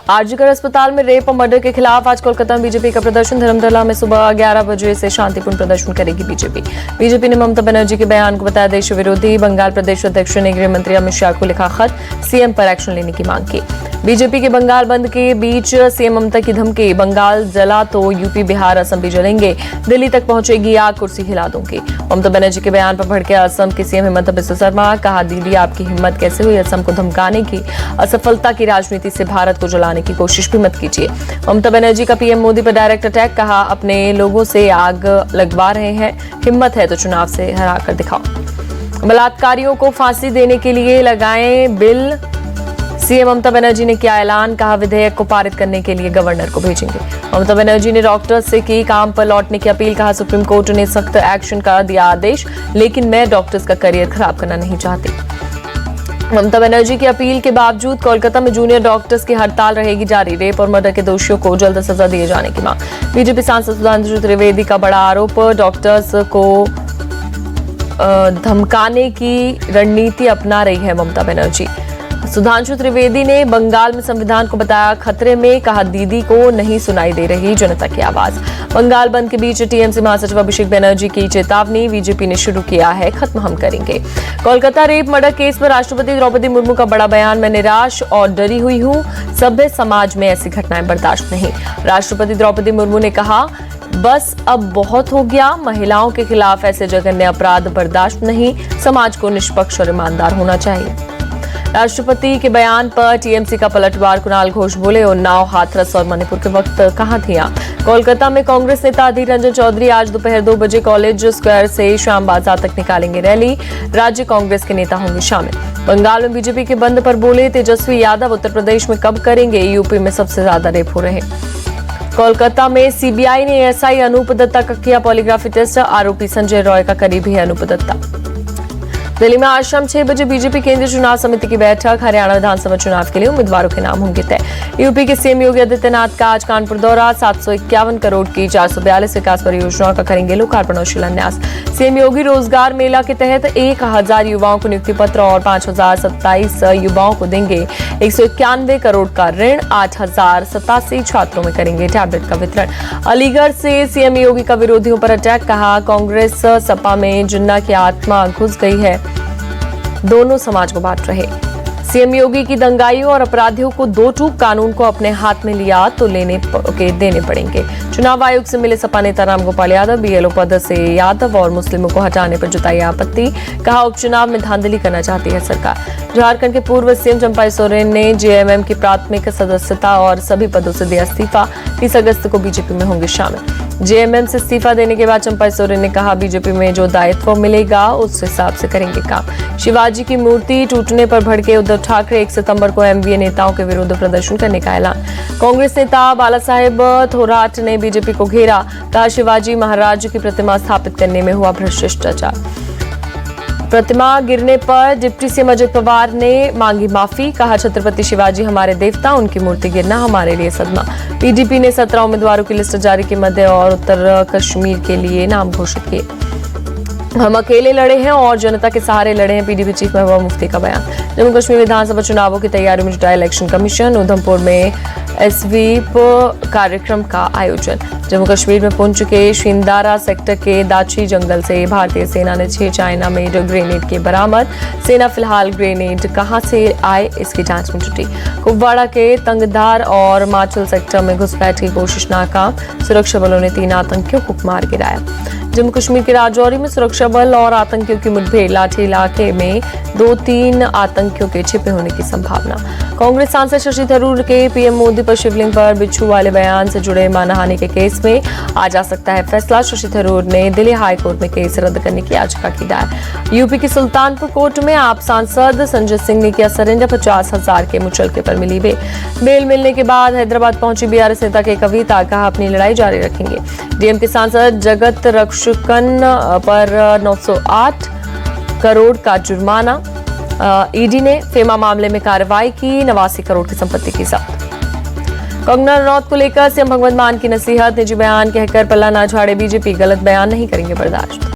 आरजीकर अस्पताल में रेप और मर्डर के खिलाफ आज कोलकाता में बीजेपी का प्रदर्शन। धर्मतला में सुबह 11 बजे से शांतिपूर्ण प्रदर्शन करेगी बीजेपी ने ममता बनर्जी के बयान को बताया देश विरोधी। बंगाल प्रदेश अध्यक्ष ने गृह मंत्री अमित शाह को लिखा खत, सीएम पर एक्शन लेने की मांग की। बीजेपी के बंगाल बंद के बीच सीएम ममता की धमकी, बंगाल जला तो यूपी बिहार असम भी जलेंगे, दिल्ली तक पहुंचेगी आग, कुर्सी हिला दूंगी। ममता बनर्जी के बयान पर भड़के असम के सीएम हिमंता बिस्वा शर्मा, कहा दीदी आपकी हिम्मत कैसे हुई असम को धमकाने की, असफलता की राजनीति से भारत को जलाने की कोशिश भी मत कीजिए। ममता बनर्जी का पीएम मोदी पर डायरेक्ट अटैक, कहा अपने लोगों से आग लगवा रहे हैं, हिम्मत है तो चुनाव से हरा कर दिखाओ। बलात्कारियों को फांसी देने के लिए लगाएं बिल, सीएम ममता बनर्जी ने किया ऐलान, कहा विधेयक को पारित करने के लिए गवर्नर को भेजेंगे। ममता बनर्जी ने डॉक्टर्स से की काम पर लौटने की अपील, कहा सुप्रीम कोर्ट ने सख्त एक्शन का दिया आदेश, लेकिन मैं डॉक्टर्स का करियर खराब करना नहीं चाहती। ममता बनर्जी की अपील के बावजूद कोलकाता में जूनियर डॉक्टर्स की हड़ताल रहेगी जारी। रेप और मर्डर के दोषियों को जल्द सजा दिए जाने की मांग। बीजेपी सांसद सुधांशु त्रिवेदी का बड़ा आरोप, डॉक्टर्स को धमकाने की रणनीति अपना रही है ममता बनर्जी। सुधांशु त्रिवेदी ने बंगाल में संविधान को बताया खतरे में, कहा दीदी को नहीं सुनाई दे रही जनता की आवाज। बंगाल बंद के बीच टीएमसी महासचिव अभिषेक बनर्जी की चेतावनी, बीजेपी ने शुरू किया है, खत्म हम करेंगे। कोलकाता रेप मर्डर केस पर राष्ट्रपति द्रौपदी मुर्मू का बड़ा बयान, मैं निराश और डरी हुई हूं, सभ्य समाज में ऐसी घटनाएं बर्दाश्त नहीं। राष्ट्रपति द्रौपदी मुर्मू ने कहा बस अब बहुत हो गया, महिलाओं के खिलाफ ऐसे जघन्य अपराध बर्दाश्त नहीं, समाज को निष्पक्ष और ईमानदार होना चाहिए। राष्ट्रपति के बयान पर टीएमसी का पलटवार, कुणाल घोष बोले उन्नाव, हाथरस और मणिपुर के वक्त कहां थी आप। कोलकाता में कांग्रेस नेता अधीर रंजन चौधरी आज दोपहर 2 बजे कॉलेज स्क्वायर से श्याम बाजार तक निकालेंगे रैली, राज्य कांग्रेस के नेता होंगे शामिल। बंगाल में बीजेपी के बंद पर बोले तेजस्वी यादव, उत्तर प्रदेश में कब करेंगे, यूपी में सबसे ज्यादा रेप हो रहे। कोलकाता में सीबीआई ने एएसआई अनूप दत्ता का किया पॉलीग्राफी टेस्ट, आरोपी संजय रॉय का करीबी है अनूप दत्ता। दिल्ली में आज शाम 6 बजे बीजेपी केंद्रीय चुनाव समिति की बैठक, हरियाणा विधानसभा चुनाव के लिए उम्मीदवारों के नाम होंगे तय। यूपी के सीएम योगी आदित्यनाथ का आज कानपुर दौरा, 751 करोड़ की 442 विकास परियोजनाओं का करेंगे लोकार्पण और शिलान्यास। सीएम योगी रोजगार मेला के तहत 1000 युवाओं को नियुक्ति पत्र और 5027 युवाओं को देंगे 191 करोड़ का ऋण, 8087 छात्रों में करेंगे टैबलेट का वितरण। अलीगढ़ से सीएम योगी का विरोधियों पर अटैक, कहा कांग्रेस सपा में जिन्ना की आत्मा घुस गई है, दोनों समाज को बांट रहे। सीएम योगी की दंगाइयों और अपराधियों को दो टूक, कानून को अपने हाथ में लिया तो देने पड़ेंगे। चुनाव आयोग से मिले सपा नेता रामगोपाल यादव, बीएलओ पद से यादव और मुस्लिमों को हटाने पर जताई आपत्ति, कहा उपचुनाव में धांधली करना चाहती है सरकार। झारखंड के पूर्व सीएम चंपाई सोरेन ने जेएमएम की प्राथमिक सदस्यता और सभी पदों से दिया इस्तीफा, 30 अगस्त को बीजेपी में होंगे शामिल। जेएमएम से इस्तीफा देने के बाद चंपाई सोरेन ने कहा बीजेपी में जो दायित्व मिलेगा उस हिसाब से करेंगे काम। शिवाजी की मूर्ति टूटने पर भड़के उद्धव ठाकरे, 1 सितंबर को एमवीए नेताओं के विरुद्ध प्रदर्शन करने का ऐलान। कांग्रेस नेता बाला साहेब थोराट ने बीजेपी को घेरा, कहा शिवाजी महाराज की प्रतिमा स्थापित करने में हुआ भ्रष्टाचार। प्रतिमा गिरने पर डिप्टी सीएम अजित पवार ने मांगी माफी, कहा छत्रपति शिवाजी हमारे देवता, उनकी मूर्ति गिरना हमारे लिए सदमा। पीडीपी ने 17 उम्मीदवारों की लिस्ट जारी की, मध्य और उत्तर कश्मीर के लिए नाम घोषित किए। हम अकेले लड़े हैं और जनता के सहारे लड़े हैं, पीडीपी चीफ महबूबा मुफ्ती का बयान। जम्मू कश्मीर विधानसभा चुनावों की तैयारी में जुटा इलेक्शन कमीशन, उधमपुर में स्वीप कार्यक्रम का आयोजन। जम्मू कश्मीर में पुंछ के शिंदारा सेक्टर के दाची जंगल से भारतीय सेना ने 6 चाइना मेड ग्रेनेड के बरामद। सेना फिलहाल ग्रेनेड कहां से आए इसकी जांच में जुटी। कुपवाड़ा के तंगधार और माचल सेक्टर में घुसपैठ की कोशिश नाकाम, सुरक्षा बलों ने 3 आतंकियों को मार गिराया। जम्मू कश्मीर के राजौरी में सुरक्षा बल और आतंकियों की मुठभेड़, लाठी इलाके में 2-3 आतंकियों के छिपे होने की संभावना। कांग्रेस सांसद शशि थरूर के पीएम मोदी पर शिवलिंग पर बिच्छू वाले बयान से जुड़े मानहानि के केस में आज आ सकता है फैसला। शशि थरूर ने दिल्ली हाई कोर्ट में केस रद्द करने की याचिका की दायर। यूपी की सुल्तानपुर कोर्ट में आप सांसद संजय सिंह ने किया सरेंडर, 50,000 के मुचलके पर मिली बेल मिलने के बाद हैदराबाद पहुंची बीआरएस नेता के कविता, कहा अपनी लड़ाई जारी रखेंगे। डीएमके सांसद जगत रक्षकन पर 908 करोड़ का जुर्माना, ईडी ने फेमा मामले में कार्रवाई की, 89 करोड़ की संपत्ति की जब्त। कंगना रनौत को लेकर सीएम भगवंत मान की नसीहत, निजी बयान कहकर पल्ला ना झाड़े बीजेपी, गलत बयान नहीं करेंगे बर्दाश्त।